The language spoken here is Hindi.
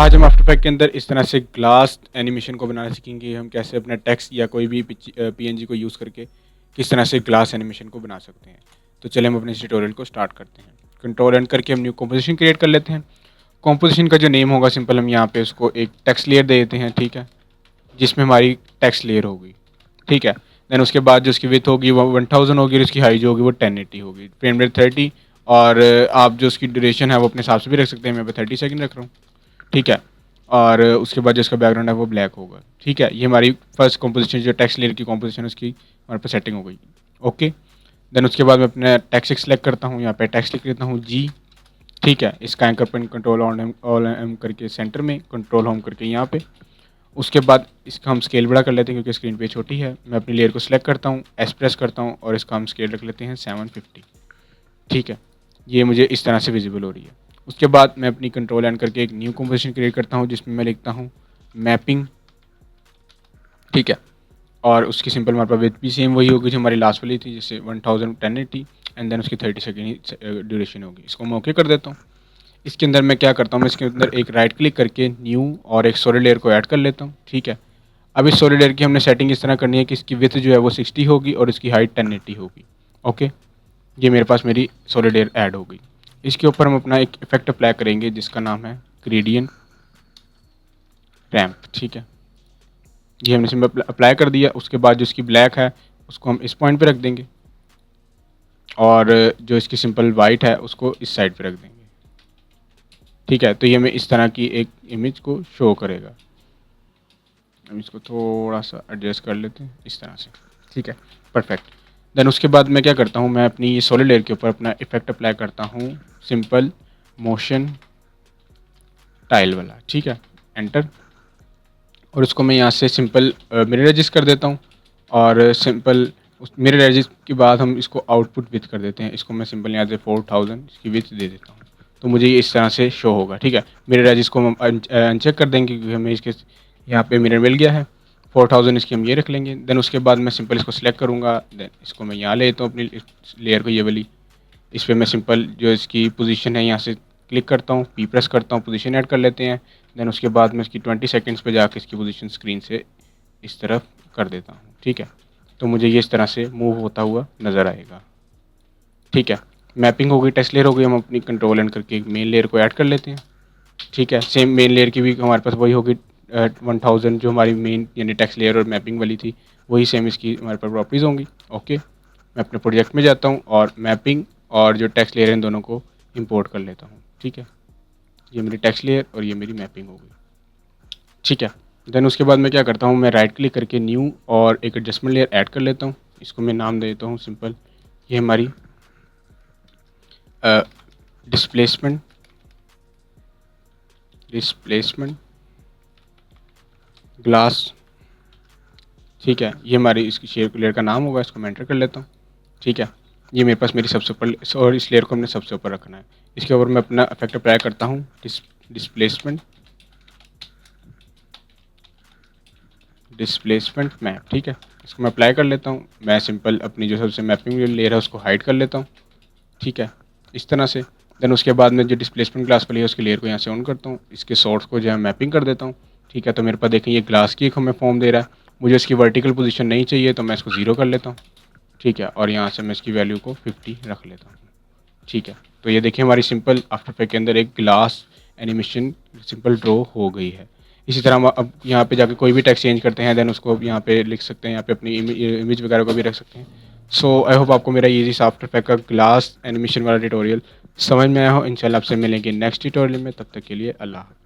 आज हम आफ्टर इफेक्ट के अंदर इस तरह से ग्लास एनिमेशन को बनाना सीखेंगे। हम कैसे अपना टेक्स्ट या कोई भी पीएनजी को यूज़ करके किस तरह से ग्लास एनिमेशन को बना सकते हैं। तो चले हम अपने इस ट्यूटोरियल को स्टार्ट करते हैं। कंट्रोल एंड करके हम न्यू कॉम्पोजिशन क्रिएट कर लेते हैं। कॉम्पोजिशन का जो नेम होगा सिंपल हम यहाँ पे उसको एक टेक्स्ट लेयर दे देते हैं, ठीक है, जिसमें हमारी टेक्स्ट लेयर होगी, ठीक है। देन उसके बाद जो उसकी विथ होगी वो 1000 होगी और उसकी हाइट जो होगी वो 1080 होगी, फ्रेम रेट 30। और आप जो उसकी ड्यूरेशन है वो अपने हिसाब से भी रख सकते हैं। मैं 30 सेकंड रख रहा हूँ, ठीक है। और उसके बाद जो इसका बैकग्राउंड है वो ब्लैक होगा, ठीक है। ये हमारी फर्स्ट कॉम्पोजिशन जो टेक्स्ट लेयर की कॉम्पोजिशन उसकी हमारे पास सेटिंग हो गई, ओके। देन उसके बाद मैं अपने टेक्स्ट सेलेक्ट करता हूँ, यहाँ पे टेक्स्ट लिख लेता हूँ जी, ठीक है। इसका anchor pin control all M करके सेंटर में, कंट्रोल होम करके यहाँ पे। उसके बाद इसका हम स्केल बड़ा कर लेते हैं क्योंकि स्क्रीन पे छोटी है। मैं अपनी लेयर को सिलेक्ट करता हूँ, एस प्रेस करता हूँ और इसका हम स्केल रख लेते हैं 750, ठीक है। ये मुझे इस तरह से विजिबल हो रही है। उसके बाद मैं अपनी कंट्रोल एंड करके एक न्यू कॉम्पोजिशन क्रिएट करता हूँ जिसमें मैं लिखता हूँ मैपिंग, ठीक है। और उसकी सिंपल हमारे पास विथ भी सेम वही होगी जो हमारी लास्ट वाली थी, जैसे 1080 एंड देन उसकी 30 सेकेंड ही ड्यूरेशन होगी। इसको मैं ओके कर देता हूँ। इसके अंदर मैं क्या करता हूँ, मैं इसके अंदर एक राइट क्लिक करके न्यू और एक सॉलिड लेयर को ऐड कर लेता हूँ, ठीक है। अब इस सॉलिड लेयर की हमने सेटिंग इस तरह करनी है कि इसकी विथ जो है वो 60 होगी और इसकी हाइट 1080 होगी, ओके। ये मेरे पास मेरी सॉलिड लेयर ऐड हो गई। इसके ऊपर हम अपना एक इफेक्ट अप्लाई करेंगे जिसका नाम है ग्रेडियंट रैंप, ठीक है। ये हमने सिंपल अप्लाई कर दिया। उसके बाद जो इसकी ब्लैक है उसको हम इस पॉइंट पे रख देंगे और जो इसकी सिंपल वाइट है उसको इस साइड पे रख देंगे, ठीक है। तो ये हमें इस तरह की एक इमेज को शो करेगा। हम इसको थोड़ा सा एडजस्ट कर लेते हैं इस तरह से, ठीक है, परफेक्ट। देन उसके बाद मैं क्या करता हूँ, मैं अपनी ये सॉलिड लेयर के ऊपर अपना इफेक्ट अप्लाई करता हूँ, सिंपल मोशन टाइल वाला, ठीक है, एंटर। और उसको मैं यहाँ से सिंपल मिरर एडजस्ट कर देता हूँ और सिंपल उस मिरर एडजस्ट के बाद हम इसको आउटपुट विथ कर देते हैं। इसको मैं सिंपल यहाँ से 4000 इसकी विथ दे देता हूँ, तो मुझे ये इस तरह से शो होगा, ठीक है। मिरर एडजस्ट को हम अनचेक कर देंगे क्योंकि हमें इसके यहाँ पे मिरर मिल गया है। 4000 इसकी हम ये रख लेंगे। देन उसके बाद मैं सिंपल इसको सिलेक्ट करूँगा। देन इसको मैं यहाँ ले लेता हूँ अपनी लेयर को, ये वाली। इस पर मैं सिंपल जो इसकी पोजीशन है यहाँ से क्लिक करता हूँ, पी प्रेस करता हूँ, पोजीशन ऐड कर लेते हैं। देन उसके बाद मैं इसकी 20 सेकंड्स पे जाकर इसकी पोजीशन स्क्रीन से इस तरफ कर देता हूँ, ठीक है। तो मुझे ये इस तरह से मूव होता हुआ नज़र आएगा, ठीक है। मैपिंग हो गई, टेक्स्ट लेयर हो गई। हम अपनी कंट्रोल एंड करके एक मेन लेयर को ऐड कर लेते हैं, ठीक है। सेम मेन लेयर की भी हमारे पास वही होगी 1000 जो हमारी मेन यानी टेक्स्ट लेयर और मैपिंग वाली थी, वही सेम इसकी हमारे पास प्रॉपर्टीज़ होंगी, ओके। मैं अपने प्रोजेक्ट में जाता हूँ और मैपिंग और जो टेक्स्ट लेयर है इन दोनों को इंपोर्ट कर लेता हूँ, ठीक है। ये मेरी टेक्स्ट लेयर और ये मेरी मैपिंग हो गई, ठीक है। देन उसके बाद मैं क्या करता हूँ, मैं राइट क्लिक करके न्यू और एक एडजस्टमेंट लेयर ऐड कर लेता हूँ। इसको मैं नाम दे देता हूँ सिंपल, ये हमारी डिस्प्लेसमेंट ग्लास, ठीक है। ये हमारी इसकी शेयर लेयर का नाम होगा। इसको मैं एंटर कर लेता हूँ, ठीक है। ये मेरे पास मेरी सबसे ऊपर और इस लेयर को हमने सबसे ऊपर रखना है। इसके ऊपर मैं अपना इफेक्ट अप्लाई करता हूँ डिस्प्लेसमेंट मैप, ठीक है। इसको मैं अप्लाई कर लेता हूँ। मैं सिंपल अपनी जो सबसे मैपिंग लेयर है उसको हाइड कर लेता हूँ, ठीक है, इस तरह से। देन उसके बाद मैं जो डिस्प्लेसमेंट ग्लास वाली है उसकी लेयर को यहाँ से ऑन करता हूँ। इसके सोर्स को जो है मैपिंग कर देता हूँ, ठीक है। तो मेरे पास देखें ये ग्लास की एक हमें फॉर्म दे रहा है। मुझे इसकी वर्टिकल पोजीशन नहीं चाहिए तो मैं इसको 0 कर लेता हूँ, ठीक है। और यहाँ से मैं इसकी वैल्यू को 50 रख लेता हूँ, ठीक है। तो ये देखिए हमारी सिंपल आफ्टर इफेक्ट के अंदर एक ग्लास एनिमेशन सिंपल ड्रॉ हो गई है। इसी तरह हम अब यहाँ पे जाके कोई भी टेक्स्ट चेंज करते हैं, देन उसको यहाँ पे लिख सकते हैं, यहाँ पे अपनी इमेज वगैरह को भी रख सकते हैं। सो आई होप आपको मेरा ये आफ्टर इफेक्ट का ग्लास एनिमेशन वाला ट्यूटोरियल समझ में आया हो। इंशाल्लाह आपसे मिलेंगे नेक्स्ट ट्यूटोरियल में। तब तक के लिए अल्लाह हाफ़िज़।